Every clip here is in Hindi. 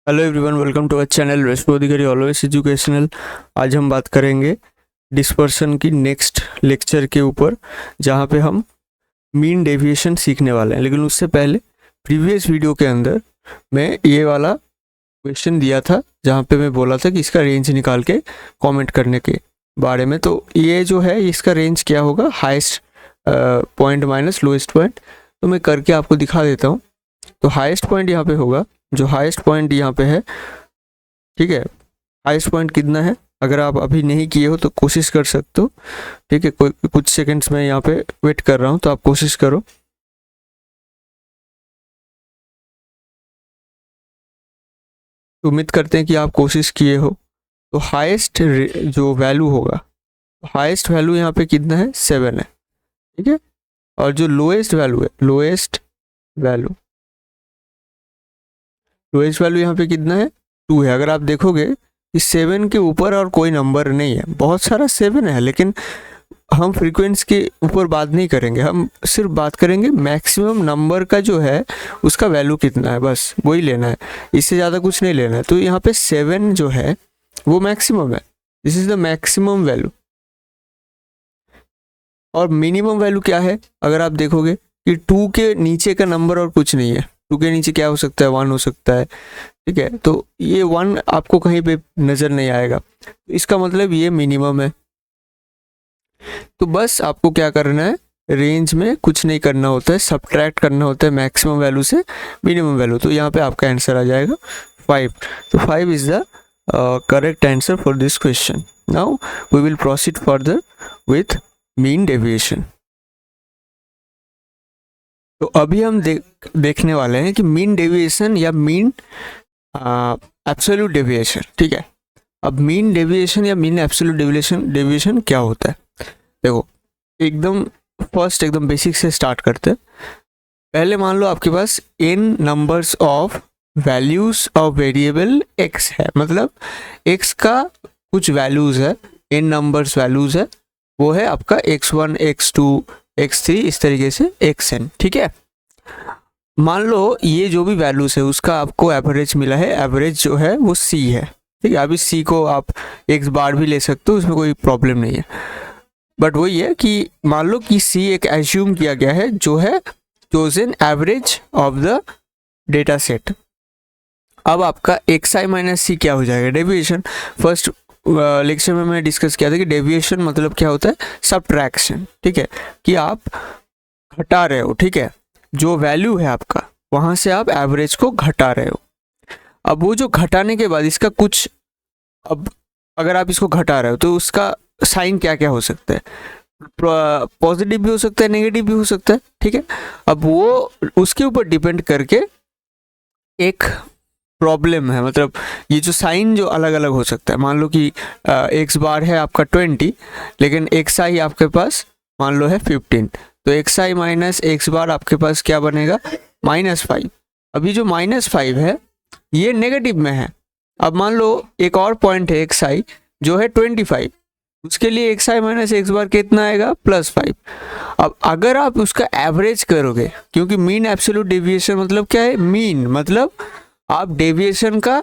Hello everyone, welcome to our channel रेस्पो अधिकारी ऑलवेज एजुकेशनल। आज हम बात करेंगे डिस्पर्सन की नेक्स्ट लेक्चर के ऊपर, जहाँ पे हम मीन डेविएशन सीखने वाले हैं। लेकिन उससे पहले प्रीवियस वीडियो के अंदर मैं ये वाला क्वेश्चन दिया था, जहाँ पे मैं बोला था कि इसका रेंज निकाल के कमेंट करने के बारे में। तो ये जो है इसका रेंज क्या होगा, highest point minus lowest point. तो मैं करके आपको दिखा देता हूँ। तो हाईएस्ट पॉइंट यहाँ पे होगा, जो हाईएस्ट पॉइंट यहाँ पे है, ठीक है। हाईएस्ट पॉइंट कितना है, अगर आप अभी नहीं किए हो तो कोशिश कर सकते हो, ठीक है। कुछ सेकंड्स में यहाँ पे वेट कर रहा हूँ, तो आप कोशिश करो। उम्मीद करते हैं कि आप कोशिश किए हो। तो हाईएस्ट जो वैल्यू होगा, हाईएस्ट वैल्यू यहाँ पे कितना है, 7 है, ठीक है। और जो लोएस्ट वैल्यू है, लोएस्ट वैल्यू यहाँ पे कितना है, 2 है। अगर आप देखोगे इस 7 के ऊपर और कोई नंबर नहीं है, बहुत सारा 7 है, लेकिन हम फ्रीक्वेंसी के ऊपर बात नहीं करेंगे, हम सिर्फ बात करेंगे मैक्सिमम नंबर का जो है उसका वैल्यू कितना है, बस वही लेना है, इससे ज़्यादा कुछ नहीं लेना है। तो यहाँ पे 7 जो है वो मैक्सिमम है, this is the maximum value. और मिनिमम वैल्यू क्या है, अगर आप देखोगे कि 2 के नीचे का नंबर और कुछ नहीं है। 2 के नीचे क्या हो सकता है, 1 हो सकता है, ठीक है। तो ये 1 आपको कहीं पे नज़र नहीं आएगा, इसका मतलब ये मिनिमम है। तो बस आपको क्या करना है, रेंज में कुछ नहीं करना होता है, सब्ट्रैक्ट करना होता है मैक्सिमम वैल्यू से मिनिमम वैल्यू। तो यहाँ पे आपका आंसर आ जाएगा 5। तो 5 is the correct answer for this question. Now we will proceed further with mean deviation. तो अभी हम देखने वाले हैं कि मीन डेविएशन या मीन एब्सोल्यूट डेविएशन, ठीक है। अब मीन डेविएशन या मीन एब्सोल्यूट डेविएशन क्या होता है, देखो एकदम बेसिक से स्टार्ट करते हैं। पहले मान लो आपके पास n numbers of values of variable x है, मतलब x का कुछ वैल्यूज है, n नंबर्स वैल्यूज है, वो है आपका x1 x2 x3 इस तरीके से xn, ठीक है। मान लो ये जो भी वैल्यूज है उसका आपको एवरेज मिला है, एवरेज जो है वो c है, ठीक है। अब इस c को आप x बार भी ले सकते हो, उसमें कोई प्रॉब्लम नहीं है। बट वही है कि मान लो कि c एक एज्यूम किया गया है जो है chosen average of the data set. अब आपका xi माइनस c क्या हो जाएगा, डेविएशन। फर्स्ट लेक्चर में मैं डिस्कस किया था कि डेविएशन मतलब क्या होता है, सबट्रैक्शन, ठीक है, कि आप घटा रहे हो, ठीक है। जो वैल्यू है आपका वहां से आप एवरेज को घटा रहे हो। अब वो जो घटाने के बाद इसका कुछ, अब अगर आप इसको घटा रहे हो तो उसका साइन क्या क्या हो सकता है, पॉजिटिव भी हो सकता है, नेगेटिव भी हो सकता है, ठीक है। अब वो उसके ऊपर डिपेंड करके एक प्रॉब्लम है, मतलब ये जो साइन जो अलग अलग हो सकता है। मान लो कि एक्स बार है आपका 20, लेकिन एक्स आई आपके पास मान लो है 15, तो एक्स आई माइनस एक्स बार आपके पास क्या बनेगा, -5। अभी जो -5 है ये नेगेटिव में है। अब मान लो एक और पॉइंट है एक्स आई जो है 25, उसके लिए एक्स आई माइनस एक्स बार कितना आएगा, +5। अब अगर आप उसका एवरेज करोगे, क्योंकि मीन एब्सोल्यूट डेविएशन मतलब क्या है, मीन मतलब आप डेविएशन का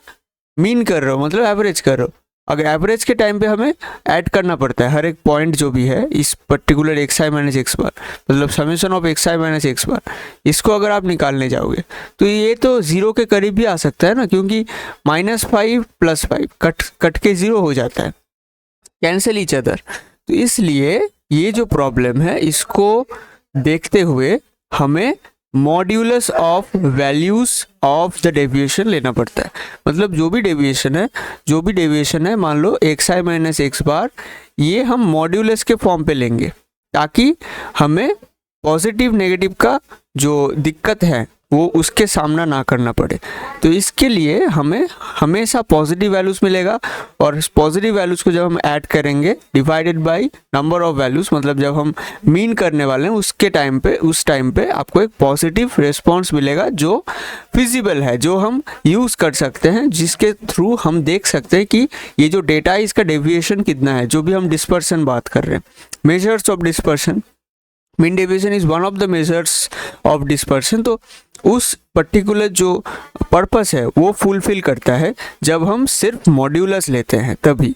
मीन कर रहे हो, मतलब एवरेज कर रहे हो। अगर एवरेज के टाइम पे हमें ऐड करना पड़ता है हर एक पॉइंट जो भी है इस पर्टिकुलर एक्स आई माइनस एक्स बार, मतलब summation of X I minus x bar, इसको अगर आप निकालने जाओगे तो ये तो 0 के करीब भी आ सकता है ना, क्योंकि -5 +5 कट के 0 हो जाता है, कैंसिल ईच अदर। तो इसलिए ये जो प्रॉब्लम है इसको देखते हुए हमें modulus of values of the deviation लेना पड़ता है। मतलब जो भी डेविएशन है, मान लो एक्स आई माइनस एक्स बार, ये हम मॉड्यूलस के फॉर्म पे लेंगे, ताकि हमें पॉजिटिव नेगेटिव का जो दिक्कत है वो उसके सामना ना करना पड़े। तो इसके लिए हमें हमेशा पॉजिटिव वैल्यूज मिलेगा, और पॉजिटिव वैल्यूज को जब हम ऐड करेंगे divided by number of values, मतलब जब हम मीन करने वाले हैं उस टाइम पे आपको एक पॉजिटिव रिस्पॉन्स मिलेगा जो फिजिबल है, जो हम यूज़ कर सकते हैं, जिसके थ्रू हम देख सकते हैं कि ये जो डेटा है इसका डेविएशन कितना है। जो भी हम डिस्पर्सन बात कर रहे हैं, measures of dispersion, mean deviation is one of the measures of dispersion. तो उस पर्टिकुलर जो पर्पस है वो फुलफिल करता है जब हम सिर्फ मॉड्यूलस लेते हैं तभी,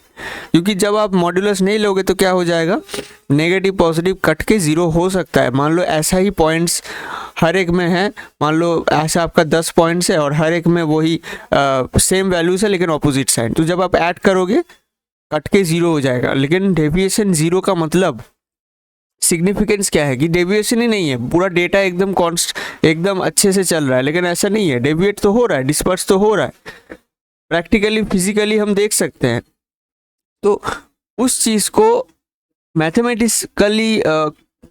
क्योंकि जब आप मॉड्यूलस नहीं लोगे तो क्या हो जाएगा, नेगेटिव पॉजिटिव कट के ज़ीरो हो सकता है। मान लो ऐसा ही पॉइंट्स हर एक में है, मान लो ऐसा आपका 10 पॉइंट्स है और हर एक में वही सेम वैल्यूज है लेकिन ऑपोजिट साइड, तो जब आप ऐड करोगे कट के ज़ीरो हो जाएगा। लेकिन डेविएशन ज़ीरो का मतलब सिग्निफिकेंस क्या है कि डेविएशन ही नहीं है, पूरा डेटा एकदम एकदम अच्छे से चल रहा है, लेकिन ऐसा नहीं है, डेविएट तो हो रहा है, डिस्पर्स तो हो रहा है, प्रैक्टिकली फिजिकली हम देख सकते हैं। तो उस चीज़ को मैथमेटिकली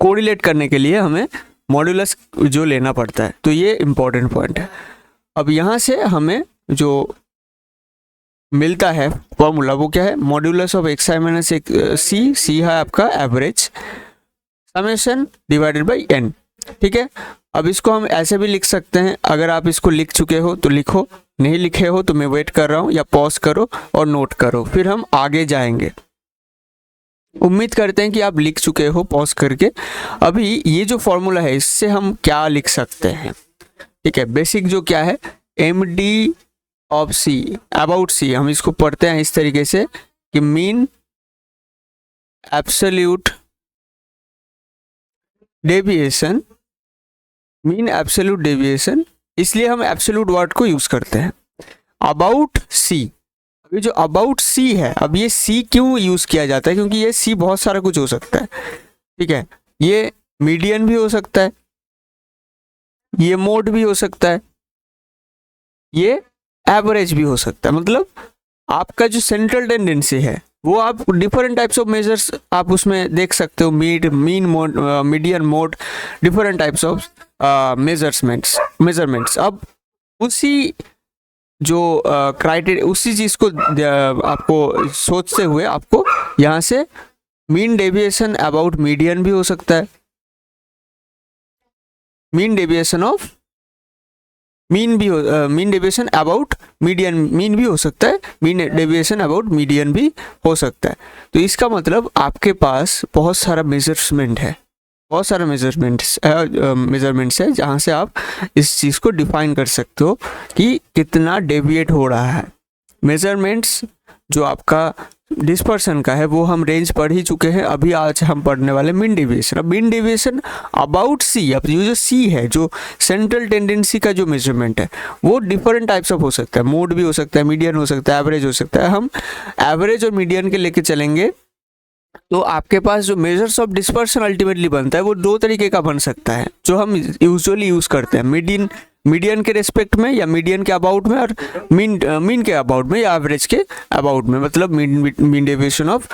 कोरिलेट करने के लिए हमें मॉड्यूलस जो लेना पड़ता है, तो ये इम्पोर्टेंट पॉइंट है। अब यहाँ से हमें जो मिलता है फॉर्मूला वो क्या है, modulus of X I minus C है आपका average summation divided by n, ठीक है। अब इसको हम ऐसे भी लिख सकते हैं, अगर आप इसको लिख चुके हो तो लिखो, नहीं लिखे हो तो मैं वेट कर रहा हूँ, या पॉज करो और नोट करो, फिर हम आगे जाएंगे। उम्मीद करते हैं कि आप लिख चुके हो पॉज करके। अभी ये जो फॉर्मूला है इससे हम क्या लिख सकते हैं, ठीक है। बेसिक जो क्या है, M D of C about C, हम इसको पढ़ते हैं इस तरीके से कि mean absolute deviation, mean absolute deviation, इसलिए हम एब्सोल्यूट वर्ड को यूज करते हैं। अबाउट सी, ये जो अबाउट सी है, अब ये सी क्यों यूज किया जाता है, क्योंकि ये सी बहुत सारा कुछ हो सकता है, ठीक है। ये मीडियन भी हो सकता है, ये मोड भी हो सकता है, ये एवरेज भी हो सकता है। मतलब आपका जो सेंट्रल टेंडेंसी है वो आप डिफरेंट टाइप्स ऑफ मेजर्स आप उसमें देख सकते हो, mean mode, median mode, different types of measurements. अब उसी जो क्राइटेरिया, उसी चीज़ को आपको सोचते हुए आपको यहाँ से मीन डेविएशन अबाउट मीडियन भी हो सकता है, mean deviation of mean deviation about median mean भी हो सकता है, मीन डेविएशन अबाउट मीडियन भी हो सकता है। तो इसका मतलब आपके पास बहुत सारा मेजरमेंट्स है जहाँ से आप इस चीज़ को डिफाइन कर सकते हो कि कितना डेविएट हो रहा है। मेजरमेंट्स जो आपका डिस्पर्सन का है वो हम रेंज पढ़ ही चुके हैं, अभी आज हम पढ़ने वाले मीन डेविएशन। अब मीन डेविएशन अबाउट सी, अब जो सी है, जो सेंट्रल टेंडेंसी का जो मेजरमेंट है वो डिफरेंट टाइप्स ऑफ हो सकता है, मोड भी हो सकता है, मीडियन हो सकता है, एवरेज हो सकता है। हम एवरेज और मीडियन के लेके चलेंगे तो आपके पास जो मेजर्स ऑफ डिस्पर्सन अल्टीमेटली बनता है वो दो तरीके का बन सकता है, जो हम यूजुअली यूज करते हैं, मीडियन के रेस्पेक्ट में या मीडियन के अबाउट में, और मीन के अबाउट में या एवरेज के अबाउट में। मतलब mean deviation of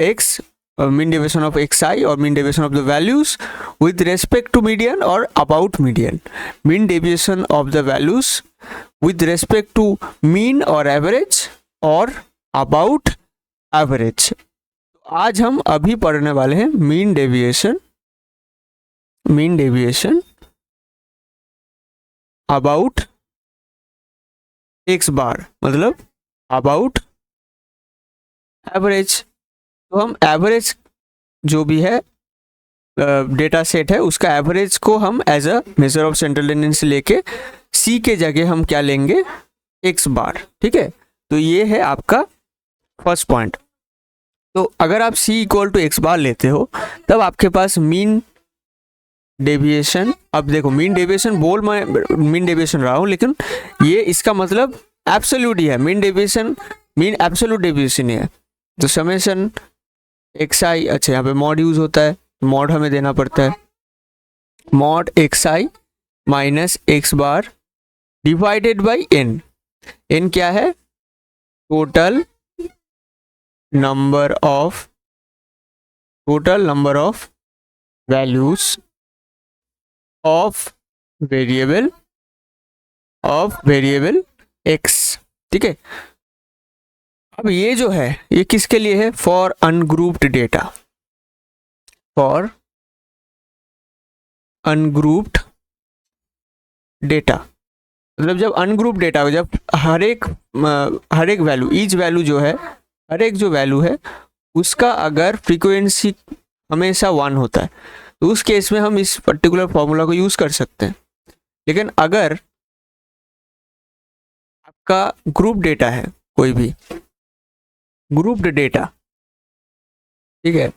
X, mean deviation of X I और mean deviation of the values with respect to median और about median, mean deviation of the values with respect to mean और एवरेज और अबाउट एवरेज। आज हम अभी पढ़ने वाले हैं mean deviation about X bar, मतलब अबाउट एवरेज। तो हम एवरेज जो भी है डेटा सेट है उसका एवरेज को हम as a measure of central tendency लेके सी के जगह हम क्या लेंगे, एक्स बार, ठीक है। तो ये है आपका फर्स्ट पॉइंट। तो अगर आप c इक्वल टू एक्स बार लेते हो तब आपके पास मीन डेविएशन, अब देखो मीन डेविएशन मैं मीन डेविएशन रहा हूँ, लेकिन ये इसका मतलब एब्सोल्यूट ही है, मीन एब्सोल्यूट डेविएशन ही है। तो समेशन एक्स आई, अच्छा यहाँ पे मॉड यूज होता है, मॉड हमें देना पड़ता है, mod x I minus x bar divided by n. N क्या है, total number of values of variable x, ठीक है। अब ये जो है ये किसके लिए है, for ungrouped data, for ungrouped data. मतलब जब अनग्रुप डेटा हो, जब हर एक वैल्यू, ईच वैल्यू जो है, हर एक जो वैल्यू है उसका अगर फ्रीक्वेंसी हमेशा 1 होता है, तो उस केस में हम इस पर्टिकुलर फॉर्मूला को यूज़ कर सकते हैं। लेकिन अगर आपका ग्रुप डेटा है, कोई भी ग्रुप्ड डेटा, ठीक है,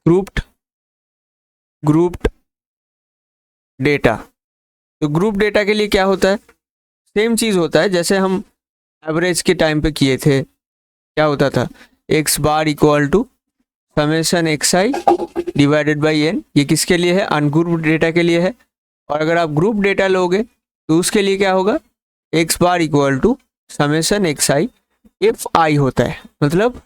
ग्रुप्ड डेटा, तो ग्रुप डेटा के लिए क्या होता है, सेम चीज़ होता है जैसे हम एवरेज के टाइम पे किए थे। क्या होता था, x bar equal to summation x i divided by n. ये किसके लिए है, अनग्रुप्ड डेटा के लिए है। और अगर आप ग्रुप डेटा लोगे तो उसके लिए क्या होगा, x bar equal to summation x i f i होता है। मतलब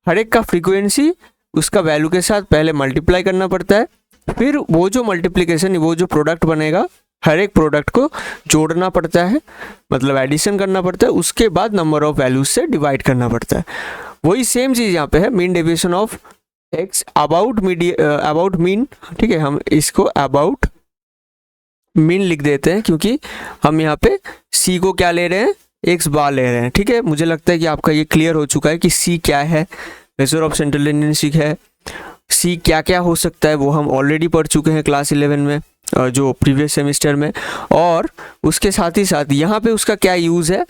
हर एक का फ्रीक्वेंसी उसका वैल्यू के साथ पहले मल्टीप्लाई करना पड़ता है, फिर वो जो मल्टीप्लिकेशन, वो जो प्रोडक्ट बनेगा, हर एक प्रोडक्ट को जोड़ना पड़ता है, मतलब एडिशन करना पड़ता है, उसके बाद नंबर ऑफ वैल्यूज से डिवाइड करना पड़ता है। वही सेम चीज़ यहाँ पे है, mean deviation of X about mean. ठीक है, हम इसको अबाउट मीन लिख देते हैं क्योंकि हम यहाँ पे सी को क्या ले रहे हैं, एक्स बार ले रहे हैं। ठीक है, मुझे लगता है कि आपका ये क्लियर हो चुका है कि सी क्या है, मेजर ऑफ सेंट्रल टेंडेंसी है। सी क्या क्या हो सकता है वो हम ऑलरेडी पढ़ चुके हैं क्लास 11 में, जो प्रीवियस सेमेस्टर में। और उसके साथ ही साथ यहाँ पे उसका क्या यूज़ है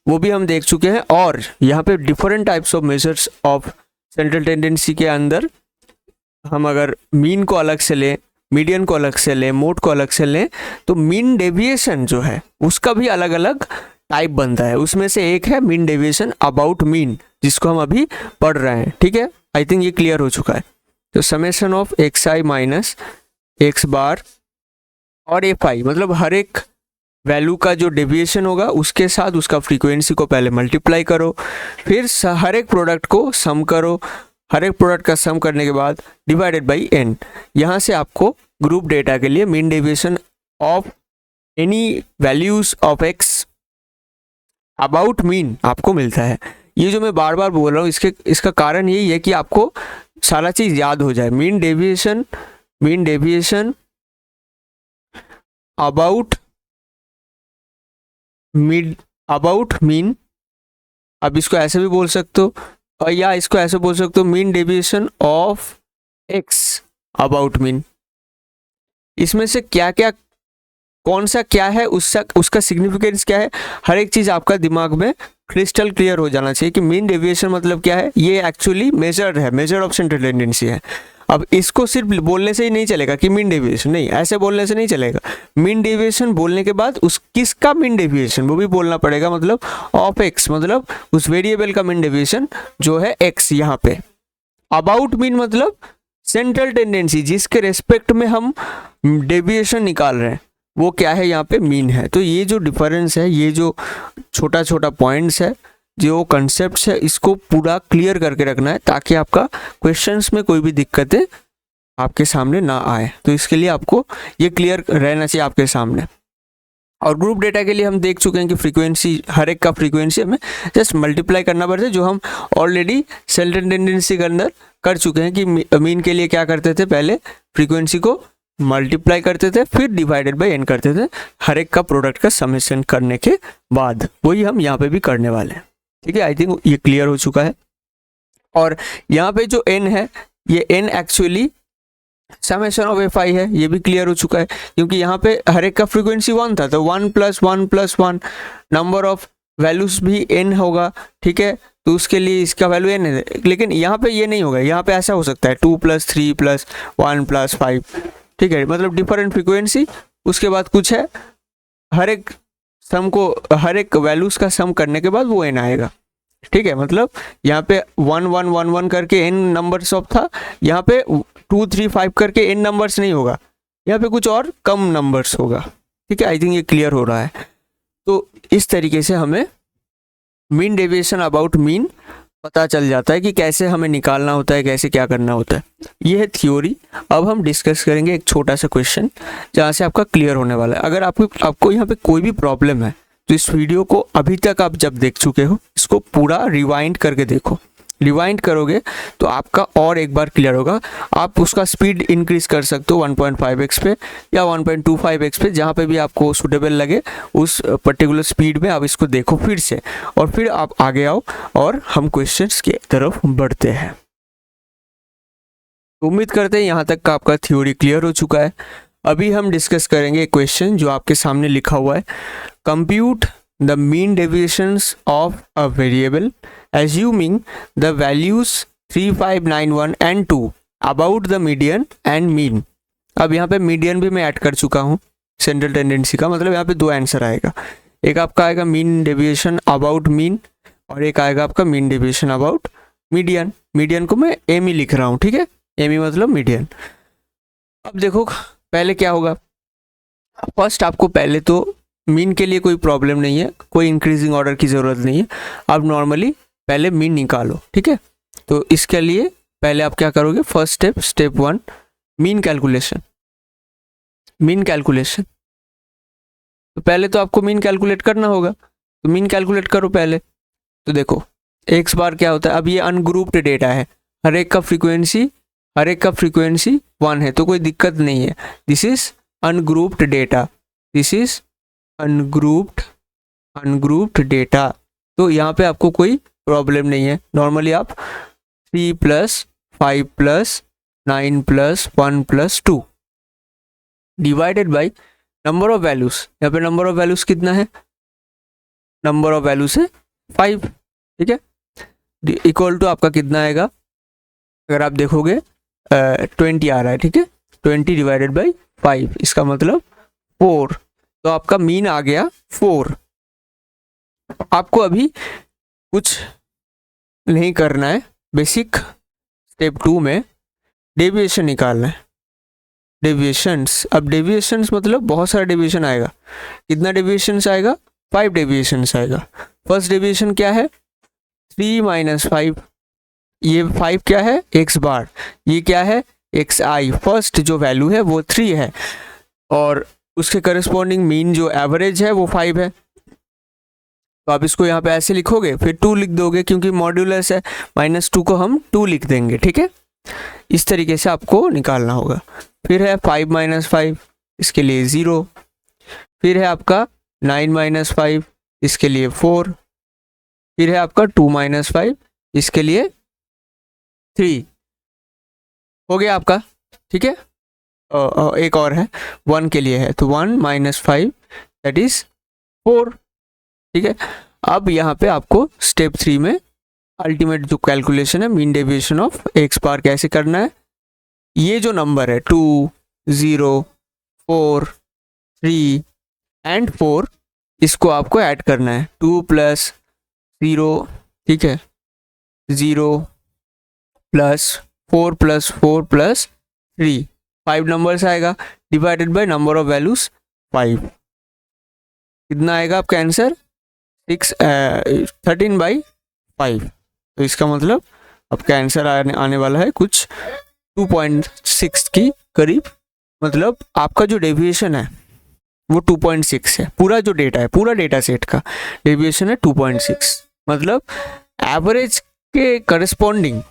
वो भी हम देख चुके हैं। और यहाँ पे different types of measures of central tendency के अंदर हम अगर मीन को अलग से लें, मीडियन को अलग से लें, मोड को अलग से लें, तो मीन डेविएशन जो है उसका भी अलग अलग टाइप बनता है। उसमें से एक है मीन डेविएशन अबाउट मीन, जिसको हम अभी पढ़ रहे हैं। ठीक है, आई थिंक ये क्लियर हो चुका है। तो summation of X I minus x bar और एफ आई, मतलब हर एक वैल्यू का जो डेविएशन होगा उसके साथ उसका फ्रीक्वेंसी को पहले मल्टीप्लाई करो, फिर हर एक प्रोडक्ट को सम करो, हर एक प्रोडक्ट का सम करने के बाद डिवाइडेड बाई एन। यहाँ से आपको ग्रुप डेटा के लिए mean deviation of any values of X about mean आपको मिलता है। ये जो मैं बार बार बोल रहा हूँ इसका कारण यही है कि आपको सारा चीज़ याद हो जाए। मीन डेविएशन अबाउट मीन, अब इसको ऐसे भी बोल सकते हो, और या इसको ऐसे बोल सकते हो, mean deviation of X about mean. इसमें से क्या क्या, कौन सा क्या है, उसका सिग्निफिकेंस क्या है, हर एक चीज़ आपका दिमाग में क्रिस्टल क्लियर हो जाना चाहिए कि मीन डेविएशन मतलब क्या है। ये एक्चुअली मेजर है, मेजर ऑफ सेंट्रल टेंडेंसी है। अब इसको सिर्फ बोलने से ही नहीं चलेगा कि मीन डेविएशन, नहीं, ऐसे बोलने से नहीं चलेगा। मीन डेविएशन बोलने के बाद उस किसका मीन डेविएशन वो भी बोलना पड़ेगा, मतलब ऑफ एक्स, मतलब उस वेरिएबल का मीन डेविएशन जो है एक्स यहाँ पे। अबाउट मीन मतलब सेंट्रल टेंडेंसी, जिसके रेस्पेक्ट में हम डेविएशन निकाल रहे हैं वो क्या है, यहाँ पे मीन है। तो ये जो डिफरेंस है, ये जो छोटा छोटा पॉइंट्स है, जो कंसेप्ट्स है, इसको पूरा क्लियर करके रखना है ताकि आपका क्वेश्चंस में कोई भी दिक्कतें आपके सामने ना आए। तो इसके लिए आपको ये क्लियर रहना चाहिए आपके सामने। और ग्रुप डेटा के लिए हम देख चुके हैं कि फ्रीक्वेंसी, हर एक का फ्रीक्वेंसी हमें जस्ट मल्टीप्लाई करना पड़ता है, जो हम ऑलरेडी सेंट्रल टेंडेंसी के अंदर कर चुके हैं कि मीन के लिए क्या करते थे, पहले फ्रीक्वेंसी को मल्टीप्लाई करते थे, फिर डिवाइडेड बाय एन करते थे हर एक का प्रोडक्ट का समेशन करने के बाद। वही हम यहाँ पे भी करने वाले हैं। ठीक है, आई थिंक ये क्लियर हो चुका है। और यहाँ पे जो n है, ये n actually summation of F I है, ये भी क्लियर हो चुका है क्योंकि यहाँ पे हर एक का फ्रीक्वेंसी 1 था, तो 1 + 1 + 1 नंबर ऑफ वैल्यूज भी n होगा। ठीक है, तो उसके लिए इसका वैल्यू n है। लेकिन यहाँ पे ये नहीं होगा, यहाँ पे ऐसा हो सकता है 2 + 3 + 1 + 5। ठीक है, मतलब डिफरेंट फ्रीक्वेंसी, उसके बाद कुछ है, हर एक सम को, हर एक वैल्यूज का सम करने के बाद वो n आएगा। ठीक है, मतलब यहाँ पे 1 1 1 1 करके n नंबर्स ऑफ था, यहाँ पे 2 3 5 करके n नंबर्स नहीं होगा, यहाँ पे कुछ और कम नंबर्स होगा। ठीक है, आई थिंक ये क्लियर हो रहा है। तो इस तरीके से हमें मीन डेविएशन अबाउट मीन पता चल जाता है कि कैसे हमें निकालना होता है, कैसे क्या करना होता है। ये है थ्योरी। अब हम डिस्कस करेंगे एक छोटा सा क्वेश्चन जहाँ से आपका क्लियर होने वाला है। अगर आपको यहाँ पे कोई भी प्रॉब्लम है तो इस वीडियो को अभी तक आप जब देख चुके हो, इसको पूरा रिवाइंड करके देखो। रिवाइंड करोगे तो आपका और एक बार क्लियर होगा। आप उसका स्पीड इंक्रीज कर सकते हो 1.5x पे या 1.25x पे, जहाँ पे भी आपको सूटेबल लगे उस पर्टिकुलर स्पीड में आप इसको देखो फिर से, और फिर आप आगे आओ और हम क्वेश्चंस की तरफ बढ़ते हैं। तो उम्मीद करते हैं यहाँ तक का आपका थ्योरी क्लियर हो चुका है। अभी हम डिस्कस करेंगे क्वेश्चन जो आपके सामने लिखा हुआ है। Compute the mean deviations of a variable assuming the values 3591 and 2 about the median and mean. अब यहाँ पे मीडियन भी मैं ऐड कर चुका हूँ सेंट्रल टेंडेंसी का, मतलब यहाँ पे दो आंसर आएगा। एक आपका आएगा मीन डेविएशन अबाउट मीन और एक आएगा आपका mean deviation about median. Median को मैं एम ही लिख रहा हूँ, ठीक है, एम ही मतलब मीडियन। अब देखो पहले क्या होगा, फर्स्ट आपको पहले तो मीन के लिए कोई प्रॉब्लम नहीं है, कोई इंक्रीजिंग ऑर्डर की ज़रूरत नहीं है। आप नॉर्मली पहले मीन निकालो, ठीक है। तो इसके लिए पहले आप क्या करोगे, first step, step 1 mean calculation. Mean calculation तो पहले तो आपको मीन कैलकुलेट करना होगा, तो मीन कैलकुलेट करो पहले। तो देखो एक्स बार क्या होता है, अब ये अनग्रुप्ड डेटा है, हर एक का फ्रीक्वेंसी 1 है, तो कोई दिक्कत नहीं है। This is ungrouped data, this is ungrouped data, तो यहाँ पे आपको कोई प्रॉब्लम नहीं है। नॉर्मली आप 3 + 5 + 9 + 1 + 2 divided by number of values. यहाँ पे नंबर ऑफ वैल्यूज कितना है, नंबर ऑफ वैल्यूज है 5, ठीक है। इक्वल टू आपका कितना आएगा, अगर आप देखोगे 20 आ रहा है, ठीक है। 20 डिवाइडेड बाई 5, इसका मतलब 4, तो आपका मीन आ गया 4। आपको अभी कुछ नहीं करना है, बेसिक स्टेप 2 में डेविएशन निकालना है। डेविएशंस, अब डेविएशंस मतलब बहुत सारा डेविएशन आएगा। कितना डेविएशंस आएगा, 5 डेविएशंस आएगा। फर्स्ट डेविएशन क्या है, 3 - 5, ये 5 क्या है, एक्स बार, ये क्या है, एक्स आई। फर्स्ट जो वैल्यू है वो 3 है और उसके करस्पॉन्डिंग मीन जो एवरेज है वो 5 है। तो आप इसको यहाँ पे ऐसे लिखोगे, फिर 2 लिख दोगे क्योंकि मॉड्यूलस है, -2 को हम 2 लिख देंगे, ठीक है। इस तरीके से आपको निकालना होगा। फिर है 5 - 5, इसके लिए 0। फिर है आपका 9 - 5, इसके लिए 4। फिर है आपका 2 - 5, इसके लिए 3 हो गया आपका, ठीक है। एक और है 1 के लिए है, तो 1 - 5 दैट इज 4, ठीक है। अब यहाँ पे आपको स्टेप 3 में अल्टीमेट जो कैलकुलेशन है, मीन डेविएशन ऑफ एक्स बार कैसे करना है। ये जो नंबर है 2, 0, 4, 3 एंड 4, इसको आपको ऐड करना है। 2 + 0, ठीक है, 0 + 4 + 4 + 3, 5 नंबर्स आएगा, divided by number of values 5। कितना आएगा आपका आंसर, 13/5। तो इसका मतलब आपका आंसर आने वाला है कुछ 2.6 की करीब। मतलब आपका जो डेविएशन है वो 2.6 है। पूरा जो डेटा है, पूरा डेटा सेट का डेविएशन है 2.6, मतलब एवरेज के करस्पॉन्डिंग,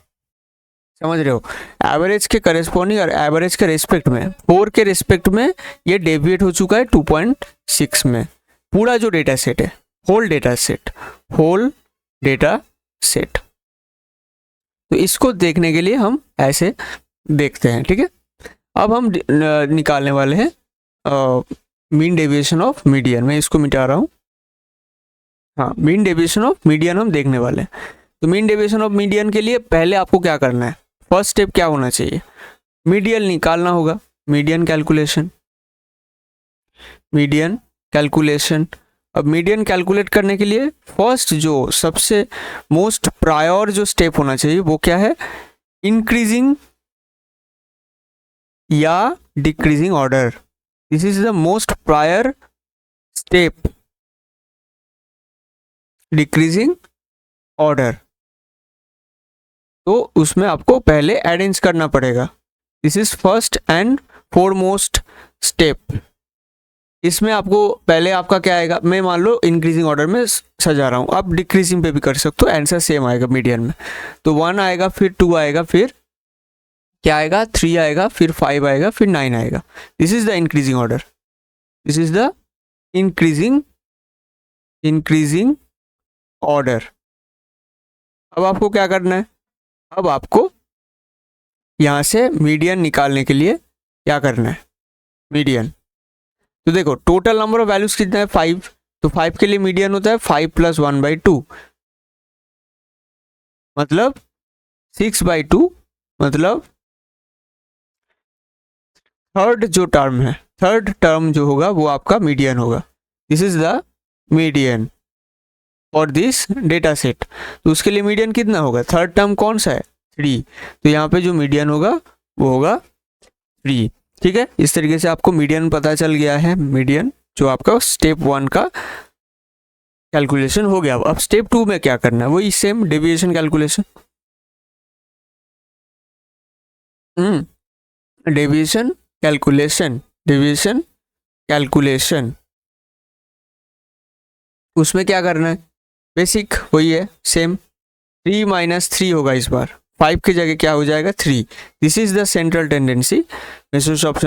समझ रहे हो, एवरेज के करस्पॉन्डिंग और एवरेज के रिस्पेक्ट में, 4 के रिस्पेक्ट में ये डेविएट हो चुका है 2.6 में। पूरा जो डेटा सेट है, होल डेटा सेट। तो इसको देखने के लिए हम ऐसे देखते हैं, ठीक है। अब हम निकालने वाले हैं मीन डेविएशन ऑफ मीडियन। मैं इसको मिटा रहा हूँ, हाँ, मीन डेविएशन ऑफ मीडियन हम देखने वाले हैं। तो मीन डेविएशन ऑफ मीडियन के लिए पहले आपको क्या करना है, फर्स्ट स्टेप क्या होना चाहिए, मीडियन निकालना होगा। Median calculation. अब मीडियन कैलकुलेट करने के लिए फर्स्ट जो सबसे मोस्ट प्रायर जो स्टेप होना चाहिए वो क्या है, इंक्रीजिंग या decreasing order. This is the most prior step, decreasing order. तो उसमें आपको पहले अरेंज करना पड़ेगा। This is first and foremost step. इसमें आपको पहले आपका क्या आएगा, मैं मान लो इंक्रीजिंग ऑर्डर में सजा रहा हूँ, आप डिक्रीजिंग पे भी कर सकते हो, आंसर सेम आएगा मीडियन में। तो 1 आएगा, फिर 2 आएगा, फिर क्या आएगा, 3 आएगा, फिर 5 आएगा, फिर 9 आएगा। This is the increasing order, this is the increasing order. अब आपको क्या करना है, अब आपको यहाँ से मीडियन निकालने के लिए क्या करना है, मीडियन। तो देखो टोटल नंबर ऑफ वैल्यूज कितना है 5, तो 5 के लिए मीडियन होता है 5 + 1/2, मतलब 6/2, मतलब थर्ड जो टर्म है, थर्ड टर्म जो होगा वो आपका मीडियन होगा। This is the median for this data set. तो उसके लिए मीडियन कितना होगा, थर्ड टर्म कौन सा है 3, तो यहाँ पे जो मीडियन होगा वो होगा 3। ठीक है, इस तरीके से आपको मीडियन पता चल गया है, मीडियन जो आपका स्टेप 1 का कैलकुलेशन हो गया। अब स्टेप 2 में क्या करना है, वही same deviation calculation. Deviation calculation, deviation calculation, उसमें क्या करना है, बेसिक वही है सेम। 3 - 3 होगा इस बार, 5 की जगह क्या हो जाएगा 3। This is the central tendency, measure of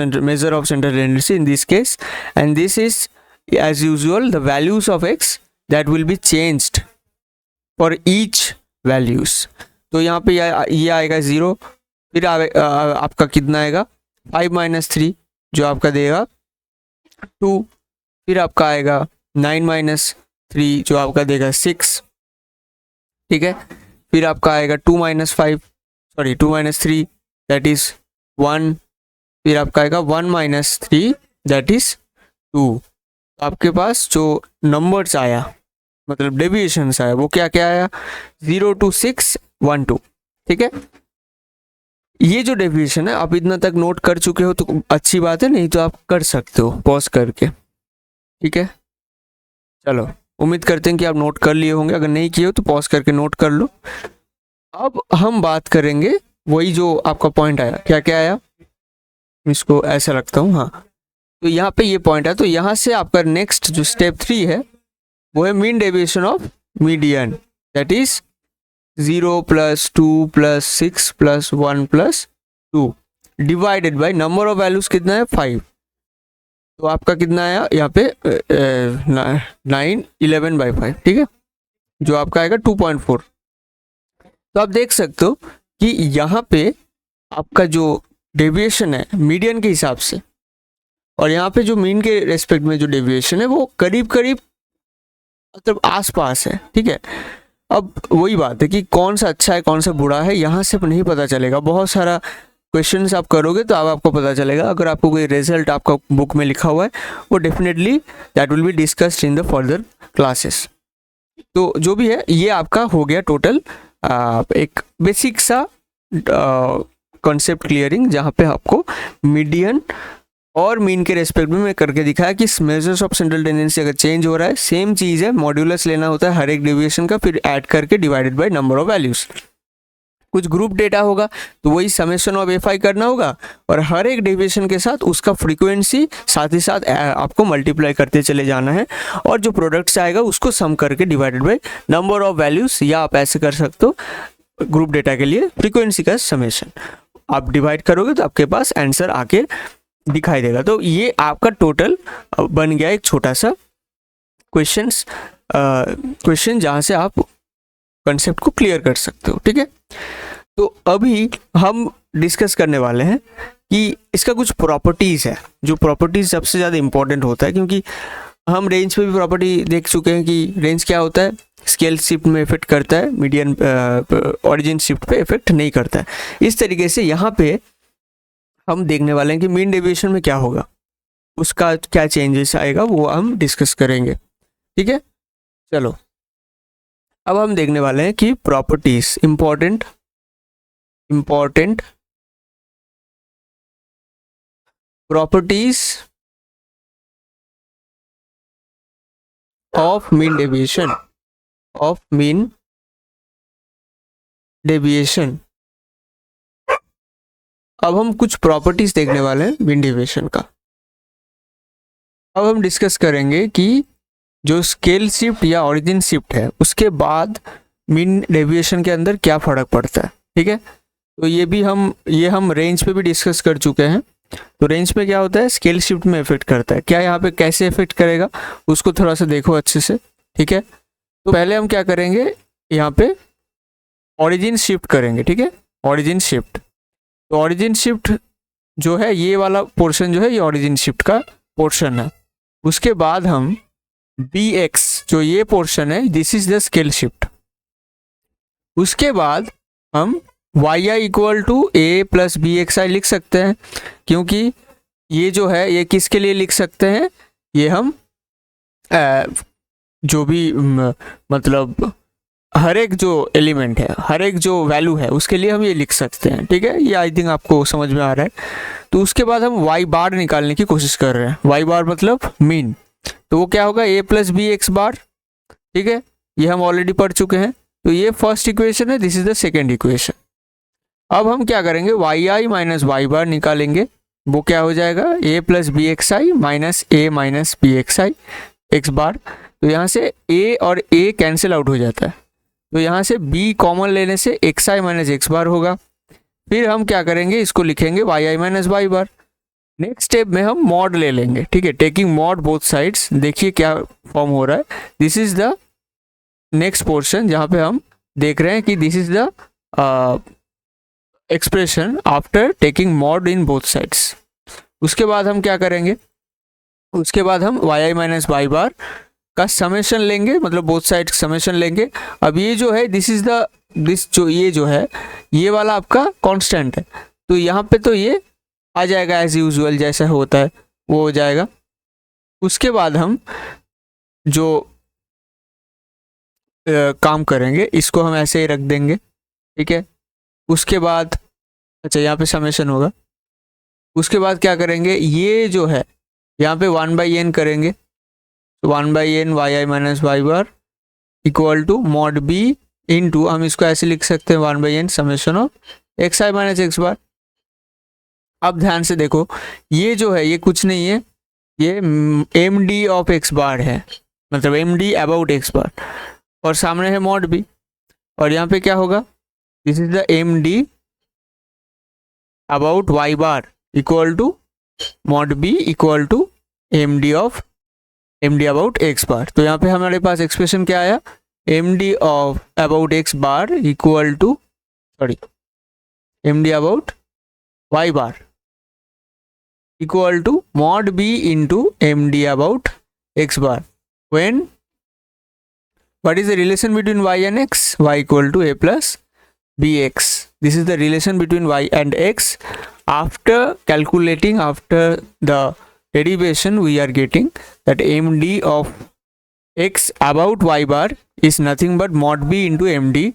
central tendency in this case, and this is as usual the values of x that will be changed for each values। तो यहाँ पे ये आएगा 0, फिर आपका कितना आएगा 5 - 3 जो आपका देगा 2, फिर आपका आएगा 9 - 3 जो आपका देगा 6। ठीक है, फिर आपका आएगा 2 - 3 दैट इज 1, फिर आपका आएगा 1 - 3 दैट इज 2। तो आपके पास जो नंबर्स आया, मतलब डेविएशंस आया, वो क्या क्या आया 0 to 6 1 2। ठीक है, ये जो डेविएशन है आप इतना तक नोट कर चुके हो तो अच्छी बात है, नहीं तो आप कर सकते हो पॉज करके। ठीक है, चलो उम्मीद करते हैं कि आप नोट कर लिए होंगे, अगर नहीं किए हो तो पॉज करके नोट कर लो। अब हम बात करेंगे वही जो आपका पॉइंट आया, क्या क्या आया, इसको ऐसा रखता हूँ, हाँ। तो यहाँ पे ये पॉइंट है, तो यहाँ से आपका नेक्स्ट जो स्टेप 3 है वो है mean deviation of median, that is 0 + 2 + 6 + 1 + 2 divided by number of values कितना है 5। तो आपका कितना आया यहाँ पे 9 11/5। ठीक है, जो आपका आएगा 2.4। तो आप देख सकते हो कि यहाँ पे आपका जो डेविएशन है मीडियन के हिसाब से, और यहाँ पे जो मीन के रेस्पेक्ट में जो डेविएशन है वो करीब करीब मतलब आसपास है। ठीक है, अब वही बात है कि कौन सा अच्छा है कौन सा बुरा है यहाँ से नहीं पता चलेगा, बहुत सारा क्वेश्चंस आप करोगे तो अब आपको पता चलेगा। अगर आपको कोई रिजल्ट आपका बुक में लिखा हुआ है वो definitely that will be discussed in the further classes. तो जो भी है ये आपका हो गया टोटल एक बेसिक सा कॉन्सेप्ट क्लियरिंग, जहाँ पे आपको मीडियन और मीन के रेस्पेक्ट में मैं करके दिखाया कि मेजर्स ऑफ सेंट्रल टेंडेंसी अगर चेंज हो रहा है सेम चीज़ है, मॉड्यूलस लेना होता है हर एक डेविएशन का, फिर ऐड करके divided by number of values. कुछ ग्रुप डेटा होगा तो वही समेशन ऑफ एफ आई करना होगा, और हर एक डेविएशन के साथ उसका फ्रीक्वेंसी साथ ही साथ आपको मल्टीप्लाई करते चले जाना है, और जो प्रोडक्ट्स आएगा उसको सम करके divided by number of values, या आप ऐसे कर सकते हो ग्रुप डेटा के लिए फ्रीक्वेंसी का समेशन आप डिवाइड करोगे तो आपके पास आंसर आके दिखाई देगा। तो ये आपका टोटल बन गया एक छोटा सा क्वेश्चन जहाँ से आप कंसेप्ट को क्लियर कर सकते हो। ठीक है, तो अभी हम डिस्कस करने वाले हैं कि इसका कुछ प्रॉपर्टीज़ है, जो प्रॉपर्टीज़ सबसे ज़्यादा इंपॉर्टेंट होता है, क्योंकि हम रेंज पे भी प्रॉपर्टी देख चुके हैं कि रेंज क्या होता है, स्केल शिफ्ट में इफेक्ट करता है, मीडियन ओरिजिन शिफ्ट पे इफेक्ट नहीं करता है। इस तरीके से यहाँ पे हम देखने वाले हैं कि मीन डेविएशन में क्या होगा, उसका क्या चेंजेस आएगा वो हम डिस्कस करेंगे। ठीक है, चलो अब हम देखने वाले हैं कि properties important properties of mean deviation. अब हम कुछ प्रॉपर्टीज देखने वाले हैं मीन डेविएशन का। अब हम डिस्कस करेंगे कि जो स्केल शिफ्ट या ओरिजिन शिफ्ट है उसके बाद मीन डेविएशन के अंदर क्या फ़र्क पड़ता है। ठीक है, तो ये हम रेंज पे भी डिस्कस कर चुके हैं। तो रेंज पे क्या होता है, स्केल शिफ्ट में इफेक्ट करता है। क्या यहाँ पे कैसे इफेक्ट करेगा उसको थोड़ा सा देखो अच्छे से। ठीक है, तो पहले हम क्या करेंगे, यहाँ पे ओरिजिन शिफ्ट करेंगे। ठीक है, ओरिजिन शिफ्ट तो ऑरिजिन शिफ्ट जो है ये वाला पोर्शन जो है ये ऑरिजिन शिफ्ट का पोर्शन है। उसके बाद हम बी एक्स जो ये पोर्शन है this is the scale shift. उसके बाद हम Y I equal to A plus B X I लिख सकते हैं, क्योंकि ये जो है ये किसके लिए लिख सकते हैं, ये हम जो भी मतलब हर एक जो एलिमेंट है, हर एक जो वैल्यू है उसके लिए हम ये लिख सकते हैं। ठीक है, ये आई थिंक आपको समझ में आ रहा है। तो उसके बाद हम वाई बार निकालने की कोशिश कर रहे हैं। वाई बार मतलब मीन, तो वो क्या होगा ए प्लस बी एक्स बार। ठीक है, ये हम ऑलरेडी पढ़ चुके हैं। तो ये फर्स्ट इक्वेशन है, this is the second equation. अब हम क्या करेंगे, वाई आई माइनस वाई बार निकालेंगे। वो क्या हो जाएगा, ए प्लस बी एक्स आई माइनस ए माइनस बी एक्स आई एक्स बार। तो यहाँ से ए और ए कैंसिल आउट हो जाता है, तो यहाँ से b कॉमन लेने से एक्स आई माइनस एक्स बार होगा। फिर हम क्या करेंगे, इसको लिखेंगे वाई आई माइनस वाई बार। नेक्स्ट स्टेप में हम मॉड ले लेंगे। ठीक है, टेकिंग मॉड बोथ साइड्स। देखिए क्या फॉर्म हो रहा है, this is the next portion जहाँ पे हम देख रहे हैं कि this is the expression after taking mod in both sides. उसके बाद हम क्या करेंगे, उसके बाद हम वाई आई माइनस वाई बार का समेशन लेंगे, मतलब बोथ साइड समेशन लेंगे। अब ये जो है दिस जो ये जो है ये वाला आपका कांस्टेंट है, तो यहाँ पे तो ये आ जाएगा एज यूजुअल जैसा होता है वो हो जाएगा। उसके बाद हम जो काम करेंगे इसको हम ऐसे ही रख देंगे। ठीक है, उसके बाद अच्छा यहाँ पे समेशन होगा। उसके बाद क्या करेंगे, ये जो है यहाँ पे 1/n करेंगे, तो 1/n Y I minus Y bar equal to mod B into, हम इसको ऐसे लिख सकते हैं 1/n summation of X I minus x bar. अब ध्यान से देखो, ये जो है ये कुछ नहीं है, ये एम डी ऑफ एक्स बार है, मतलब M D about X bar, और सामने है मॉड बी। और यहाँ पे क्या होगा, this is the M D about Y bar equal to mod B equal to M D about X bar. तो यहाँ पे हमारे पास एक्सप्रेशन क्या आया, M D of about X bar equal to M D about Y bar equal to mod B into M D about X bar when what is the relation between y and x, y equal to a plus bx. This is the relation between y and x. After calculating, after the derivation, we are getting that md of x about y bar is nothing but mod b into md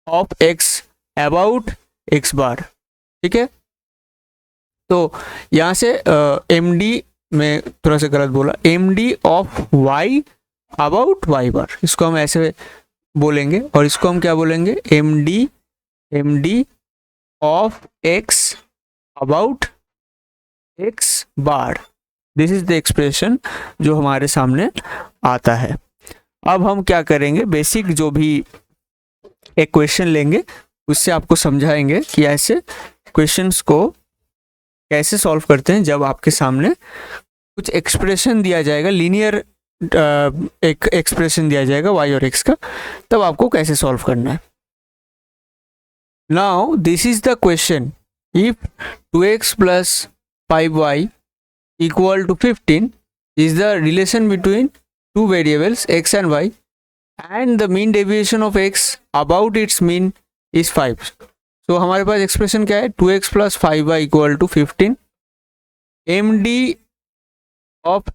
of x about x bar. ठीक है, तो यहाँ से md में थोड़ा सा गलत बोला, md of y about Y bar, इसको हम ऐसे बोलेंगे, और इसको हम क्या बोलेंगे, M D of X about X bar. This is the expression जो हमारे सामने आता है। अब हम क्या करेंगे, बेसिक जो भी एक क्वेश्चन लेंगे उससे आपको समझाएंगे कि ऐसे क्वेश्चंस को कैसे सॉल्व करते हैं। जब आपके सामने कुछ एक्सप्रेशन दिया जाएगा, लीनियर एक एक्सप्रेशन दिया जाएगा y और x का, तब आपको कैसे सॉल्व करना है। Now this is the question, if 2x plus 5y equal to 15 is the relation between two variables x and y and the mean deviation of x about its mean is 5। तो हमारे पास एक्सप्रेशन क्या है, 2x plus 5y equal to 15, M D of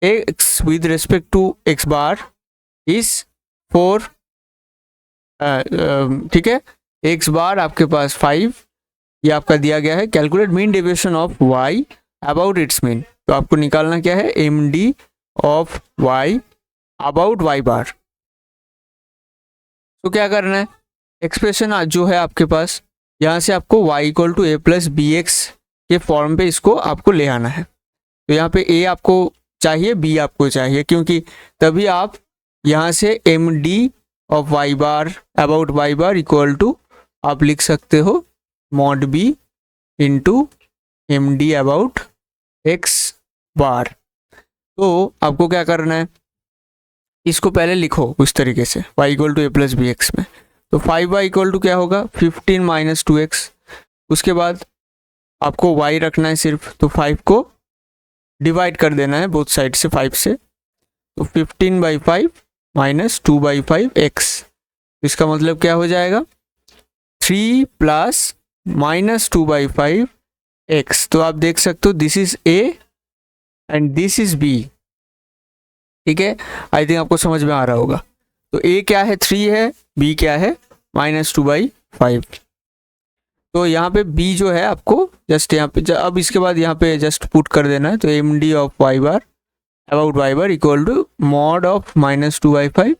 x with respect to x bar is 4। ठीक है, x बार आपके पास 5, ये आपका दिया गया है। Calculate mean deviation of y about its mean, तो आपको निकालना क्या है, M D of y about y bar. तो क्या करना है, एक्सप्रेशन जो है आपके पास, यहाँ से आपको y equal to A plus B x के फॉर्म पे इसको आपको ले आना है। तो यहाँ पे a आपको चाहिए, बी आपको चाहिए, क्योंकि तभी आप यहाँ से M D of Y bar about Y bar equal to आप लिख सकते हो mod B into M D about X bar. तो आपको क्या करना है, इसको पहले लिखो उस तरीके से, y equal to A plus B x में। तो 5y इक्वल टू क्या होगा, 15 माइनस 2x। उसके बाद आपको y रखना है सिर्फ, तो 5 को डिवाइड कर देना है बोथ साइड से 5 से, तो 15/5 माइनस 2/5 x। इसका मतलब क्या हो जाएगा 3 प्लस माइनस 2/5 x। तो आप देख सकते हो this is a and this is b। ठीक है, आई थिंक आपको समझ में आ रहा होगा। तो a क्या है 3 है, b क्या है -2/5। तो यहाँ पे b जो है आपको जस्ट यहाँ पे अब इसके बाद यहाँ पे जस्ट पुट कर देना है। तो M D of Y bar about Y bar equal to mod of -2/5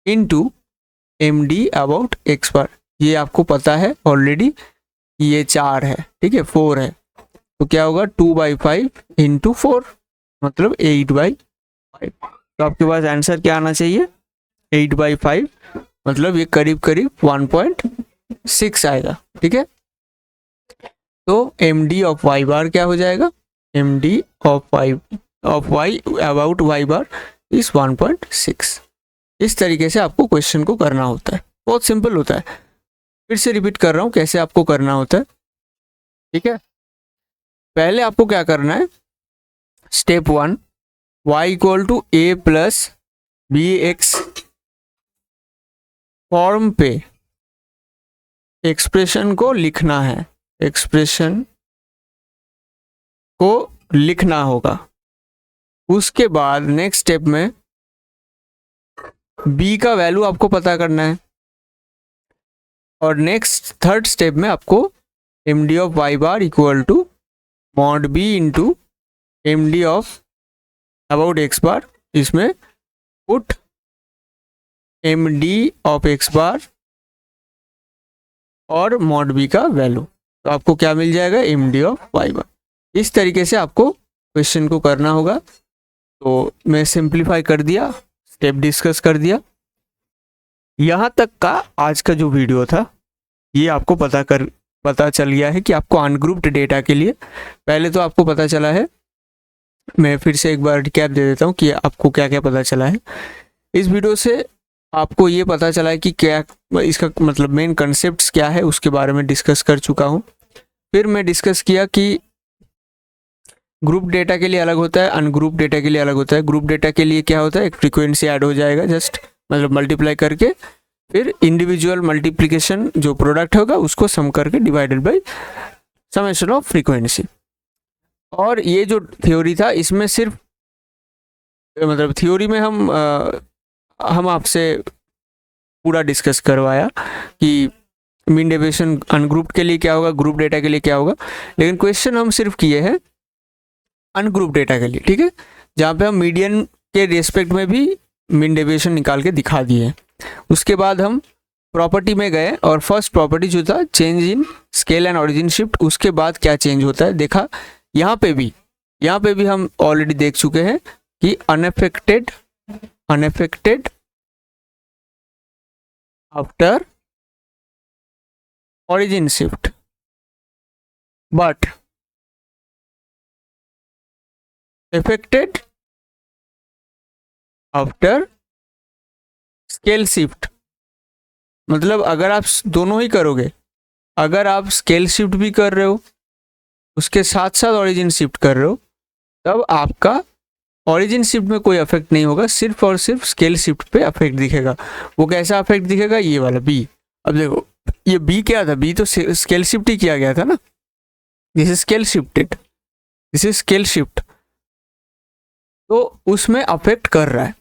into M D about X bar. ये आपको पता है ऑलरेडी, ये 4 है, ठीक है 4 है, तो क्या होगा 2/5 इंटू 4 मतलब 8/5। तो आपके पास आंसर क्या आना चाहिए 8/5, मतलब ये करीब करीब 1.6 आएगा। ठीक है, तो M D of Y bar क्या हो जाएगा, M D of y about Y bar is 1.6। इस तरीके से आपको क्वेश्चन को करना होता है, बहुत सिंपल होता है। फिर से रिपीट कर रहा हूँ कैसे आपको करना होता है। ठीक है, पहले आपको क्या करना है, step 1 y equal to a plus B x form पे एक्सप्रेशन को लिखना है, एक्सप्रेशन को लिखना होगा। उसके बाद नेक्स्ट स्टेप में b का वैल्यू आपको पता करना है, और नेक्स्ट थर्ड स्टेप में आपको M D of Y bar equal to mod B into M D of about X bar, इसमें put M D of X bar और मॉड बी का वैल्यू, तो आपको क्या मिल जाएगा एम डी ऑफ वाई बार। इस तरीके से आपको क्वेश्चन को करना होगा। तो मैं सिंप्लीफाई कर दिया, स्टेप डिस्कस कर दिया। यहाँ तक का आज का जो वीडियो था ये आपको पता चल गया है कि आपको अनग्रुप्ड डेटा के लिए पहले तो आपको पता चला है, मैं फिर से एक बार रिकैप दे देता हूँ कि आपको क्या क्या पता चला है। इस वीडियो से आपको ये पता चला है कि क्या इसका मतलब मेन कॉन्सेप्ट्स क्या है, उसके बारे में डिस्कस कर चुका हूँ। फिर मैं डिस्कस किया कि ग्रुप डेटा के लिए अलग होता है, अनग्रुप डेटा के लिए अलग होता है। ग्रुप डेटा के लिए क्या होता है, एक फ्रीक्वेंसी ऐड हो जाएगा जस्ट मतलब मल्टीप्लाई करके, फिर इंडिविजुअल मल्टीप्लिकेशन जो प्रोडक्ट होगा उसको सम करके divided by summation of frequency. और ये जो थ्योरी था इसमें सिर्फ मतलब थ्योरी में हम आपसे पूरा डिस्कस करवाया कि मीन डेविएशन अनग्रुप्ड के लिए क्या होगा, ग्रुप डेटा के लिए क्या होगा, लेकिन क्वेश्चन हम सिर्फ किए हैं अनग्रुप डेटा के लिए। ठीक है, जहाँ पे हम मीडियन के रेस्पेक्ट में भी मीन डेविएशन निकाल के दिखा दिए। उसके बाद हम प्रॉपर्टी में गए और फर्स्ट प्रॉपर्टी जो था change in scale and origin shift, उसके बाद क्या चेंज होता है देखा। यहाँ पे भी हम ऑलरेडी देख चुके हैं कि unaffected after origin shift but affected after scale shift. मतलब अगर आप दोनों ही करोगे, अगर आप स्केल शिफ्ट भी कर रहे हो उसके साथ साथ ऑरिजिन शिफ्ट कर रहे हो, तब आपका ऑरिजिन शिफ्ट में कोई अफेक्ट नहीं होगा, सिर्फ और सिर्फ स्केल शिफ्ट पे अफेक्ट दिखेगा। वो कैसा अफेक्ट दिखेगा, ये वाला बी। अब देखो ये बी क्या था, बी तो स्केल शिफ्ट ही किया गया था ना, this is scale shifted, this is scale shift, तो उसमें अफेक्ट कर रहा है।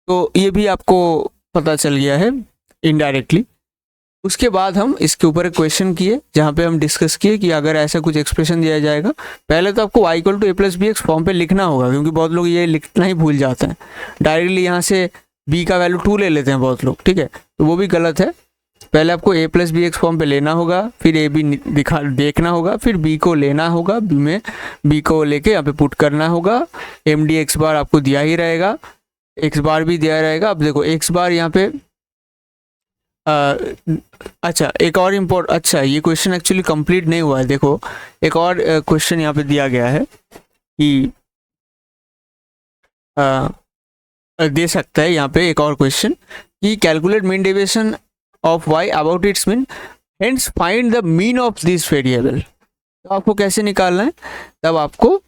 तो ये भी आपको पता चल गया है इनडायरेक्टली। उसके बाद हम इसके ऊपर एक क्वेश्चन किए जहाँ पे हम डिस्कस किए कि अगर ऐसा कुछ एक्सप्रेशन दिया जाएगा, पहले तो आपको y equal to a plus B x form पे लिखना होगा, क्योंकि बहुत लोग ये लिखना ही भूल जाते हैं, डायरेक्टली यहाँ से b का वैल्यू 2 ले लेते हैं बहुत लोग। ठीक है, तो वो भी गलत है। पहले आपको a plus B x form पे लेना होगा, फिर a b देखना होगा, फिर b को लेना होगा, b को लेके यहाँ पे पुट करना होगा। एम डी एक्स बार आपको दिया ही रहेगा, एक्स बार भी दिया रहेगा। अब देखो एक्स बार यहाँ पे अच्छा एक और अच्छा ये क्वेश्चन एक्चुअली कंप्लीट नहीं हुआ है। देखो एक और क्वेश्चन यहाँ पे दिया गया है कि दे सकता है यहाँ पे एक और क्वेश्चन कि calculate mean deviation of y about its mean, hence find the mean of this variable. तो आपको कैसे निकालना है, तब आपको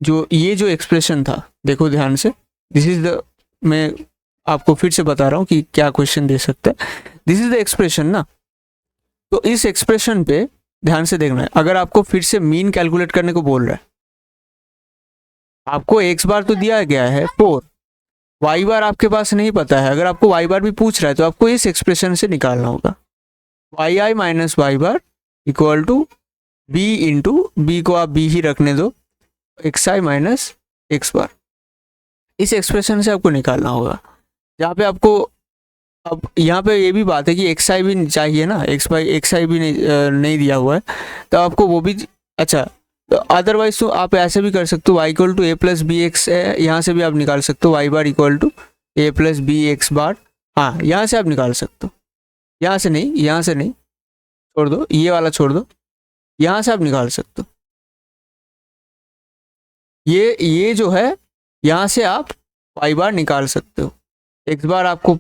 जो ये जो एक्सप्रेशन था, देखो ध्यान से, दिस इज द, मैं आपको फिर से बता रहा हूँ कि क्या क्वेश्चन दे सकता है। दिस इज द एक्सप्रेशन ना, तो इस एक्सप्रेशन पे ध्यान से देखना है। अगर आपको फिर से मीन कैलकुलेट करने को बोल रहा है, आपको एक्स बार तो दिया गया है 4, वाई बार आपके पास नहीं पता है। अगर आपको वाई बार भी पूछ रहा है तो आपको इस एक्सप्रेशन से निकालना होगा, y I minus Y bar equal to b into, b को आप बी ही रखने दो, एक्स आई माइनस एक्स बार। इस एक्सप्रेशन से आपको निकालना होगा, जहाँ पे आपको, अब यहाँ पे ये भी बात है कि एक्स आई भी चाहिए ना, एक्स आई भी नहीं दिया हुआ है, तो आपको वो भी, अच्छा तो अदरवाइज तो आप ऐसे भी कर सकते हो, Y equal to A plus B X है, यहाँ से भी आप निकाल सकते हो Y bar equal to A plus B x bar. हाँ, यहाँ से आप निकाल सकते हो, यहाँ से नहीं, यहाँ से नहीं, छोड़ दो, ये वाला छोड़ दो, यहाँ से आप निकाल सकते हो। ये जो है, यहाँ से आप वाई बार निकाल सकते हो। एक्स बार आपको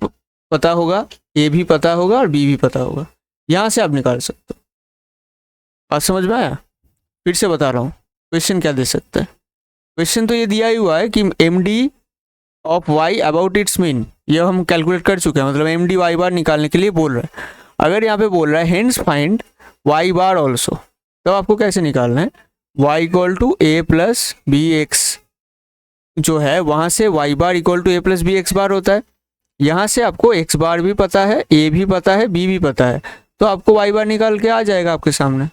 पता होगा, ए भी पता होगा और बी भी पता होगा, यहाँ से आप निकाल सकते हो। बात समझ में आया? फिर से बता रहा हूँ, क्वेश्चन क्या दे सकता है। क्वेश्चन तो ये दिया ही हुआ है कि M D of y about its mean, ये हम कैलकुलेट कर चुके हैं, मतलब एम डी वाई बार निकालने के लिए बोल रहा है। अगर यहाँ पे बोल रहा है hence find Y bar also, तो आपको कैसे निकालना है, Y equal to A plus B X जो है, वहाँ से Y bar equal to A plus B x bar होता है। यहाँ से आपको एक्स बार भी पता है, ए भी पता है, बी भी पता है, तो आपको वाई बार निकाल के आ जाएगा आपके सामने।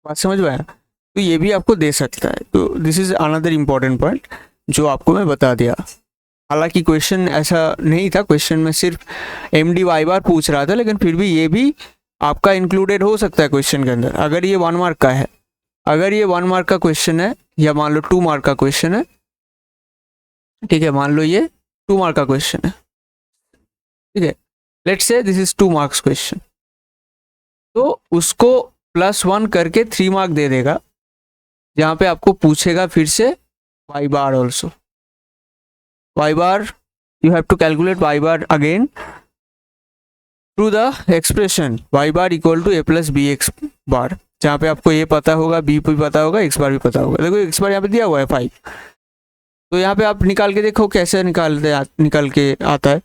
बात समझ में आया? तो ये भी आपको दे सकता है। तो this is another important point जो आपको मैं बता दिया। हालांकि क्वेश्चन ऐसा नहीं था, क्वेश्चन में सिर्फ एम डी वाई बार पूछ रहा था, लेकिन फिर भी ये भी आपका इंक्लूडेड हो सकता है क्वेश्चन के अंदर। अगर ये 1 मार्क का है, अगर ये 1 मार्क का क्वेश्चन है, या मान लो 2 मार्क का क्वेश्चन है, ठीक है, मान लो ये 2 मार्क का क्वेश्चन है, ठीक है, let's say this is 2 marks question, तो उसको +1 करके 3 मार्क दे देगा, जहाँ पे आपको पूछेगा फिर से Y bar also. Y bar you have to calculate Y bar again through the expression Y bar equal to A plus B x bar, जहाँ पे आपको ए पता होगा, बी भी पता होगा, एक्स बार भी पता होगा। देखो एक्स बार यहाँ पे दिया हुआ है 5, तो यहाँ पे आप निकाल के देखो कैसे निकाल के आता है।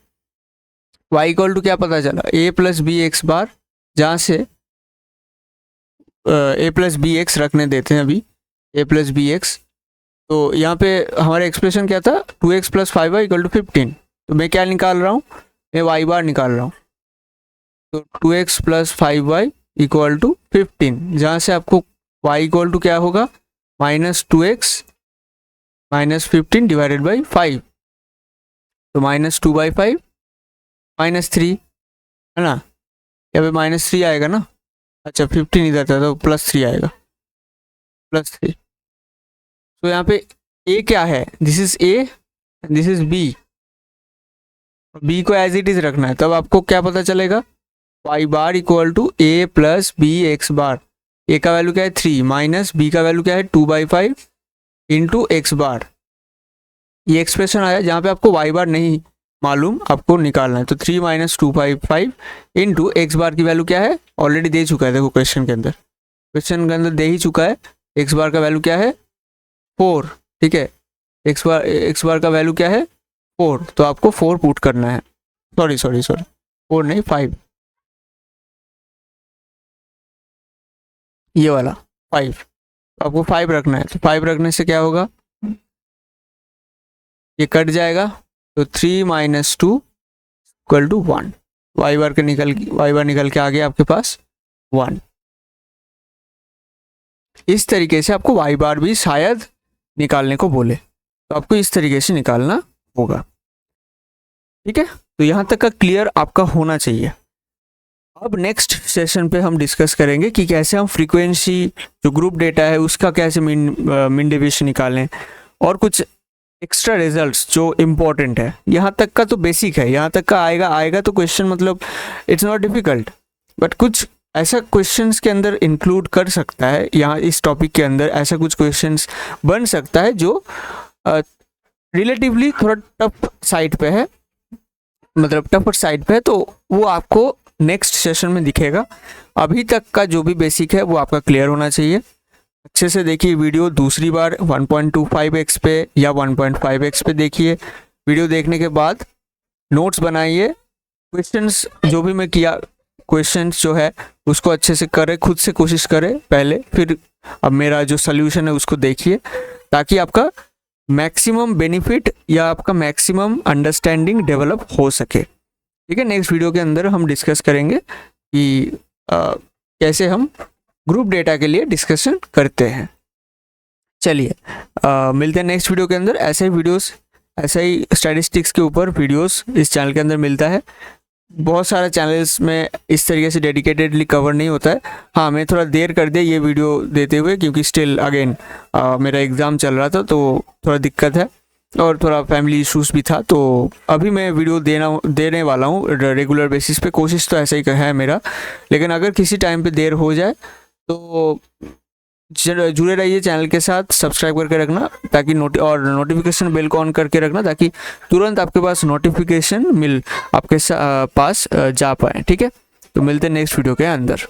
वाई इक्वल टू क्या पता चला, ए प्लस बी एक्स बार, जहाँ से ए प्लस बी एक्स रखने देते हैं अभी, ए प्लस बी एक्स। तो यहाँ पे हमारा एक्सप्रेशन क्या था, 2x plus 5y equal to 15, तो मैं क्या निकाल रहा हूँ, मैं वाई बार निकाल रहा हूँ। तो 2x plus 5y equal to 15, जहाँ से आपको y इक्वल टू क्या होगा, -2x माइनस 15 डिवाइडेड बाई 5, तो -2/5 -3 है ना, यहाँ पे -3 आएगा ना, अच्छा 15 इधर था तो +3 आएगा, +3। तो यहाँ पे a क्या है, this is a, this is b, b को एज इट इज रखना है, तब आपको क्या पता चलेगा, y bar equal to a plus B x bar. a का वैल्यू क्या है 3, माइनस b का वैल्यू क्या है 2/5 इंटू एक्स बार। ये एक्सप्रेशन आया जहाँ पे आपको y बार नहीं मालूम, आपको निकालना है। तो 3 माइनस 2/5 इंटू एक्स बार की वैल्यू क्या है, ऑलरेडी दे चुका है, देखो क्वेश्चन के अंदर दे ही चुका है। एक्स बार का वैल्यू क्या है 4, ठीक है, एक्स बार का वैल्यू क्या है 4, तो आपको 4 पुट करना है, सॉरी 4 नहीं 5, ये वाला 5, तो आपको 5 रखना है। तो 5 रखने से क्या होगा, ये कट जाएगा, तो 3 माइनस 2 इक्वल टू 1, वाई बार निकल के आ गया आपके पास 1। इस तरीके से आपको वाई बार भी शायद निकालने को बोले, तो आपको इस तरीके से निकालना होगा, ठीक है। तो यहाँ तक का क्लियर आपका होना चाहिए। अब नेक्स्ट सेशन पे हम डिस्कस करेंगे कि कैसे हम फ्रीक्वेंसी जो ग्रुप डेटा है उसका कैसे मीन डेविएशन निकालें, और कुछ एक्स्ट्रा रिजल्ट्स जो इम्पोर्टेंट है। यहाँ तक का तो बेसिक है, यहाँ तक का आएगा तो क्वेश्चन, मतलब इट्स नॉट डिफिकल्ट, बट कुछ ऐसा क्वेश्चंस के अंदर इंक्लूड कर सकता है, यहाँ इस टॉपिक के अंदर ऐसा कुछ क्वेश्चंस बन सकता है जो रिलेटिवली थोड़ा टफ साइड पे है, मतलब टफर साइड पे है, तो वो आपको नेक्स्ट सेशन में दिखेगा। अभी तक का जो भी बेसिक है वो आपका क्लियर होना चाहिए। अच्छे से देखिए वीडियो, दूसरी बार 1.25x पे या 1.5x पे देखिए। वीडियो देखने के बाद नोट्स बनाइए, क्वेश्चंस जो भी मैं किया, क्वेश्चंस जो है उसको अच्छे से करें, खुद से कोशिश करें पहले, फिर अब मेरा जो सोल्यूशन है उसको देखिए, ताकि आपका मैक्सिमम बेनिफिट या आपका मैक्सिमम अंडरस्टैंडिंग डेवलप हो सके। ठीक है, नेक्स्ट वीडियो के अंदर हम डिस्कस करेंगे कि कैसे हम ग्रुप डेटा के लिए डिस्कशन करते हैं। चलिए मिलते हैं नेक्स्ट वीडियो के अंदर। ऐसे ही वीडियोस, ऐसे ही स्टैटिस्टिक्स के ऊपर वीडियोस इस चैनल के अंदर मिलता है। बहुत सारे चैनल्स में इस तरीके से डेडिकेटेडली कवर नहीं होता है। हाँ, मैं थोड़ा देर कर दिया ये वीडियो देते हुए, क्योंकि स्टिल अगेन मेरा एग्ज़ाम चल रहा था, तो थोड़ा दिक्कत है और थोड़ा फैमिली इश्यूज़ भी था। तो अभी मैं वीडियो देने वाला हूँ रेगुलर बेसिस पे। कोशिश तो ऐसा ही है मेरा, लेकिन अगर किसी टाइम पे देर हो जाए तो जुड़े रहिए चैनल के साथ, सब्सक्राइब करके रखना ताकि नोटिफिकेशन बेल को ऑन करके रखना, ताकि तुरंत आपके पास नोटिफिकेशन आपके पास जा पाए। ठीक है, तो मिलते हैं नेक्स्ट वीडियो के अंदर।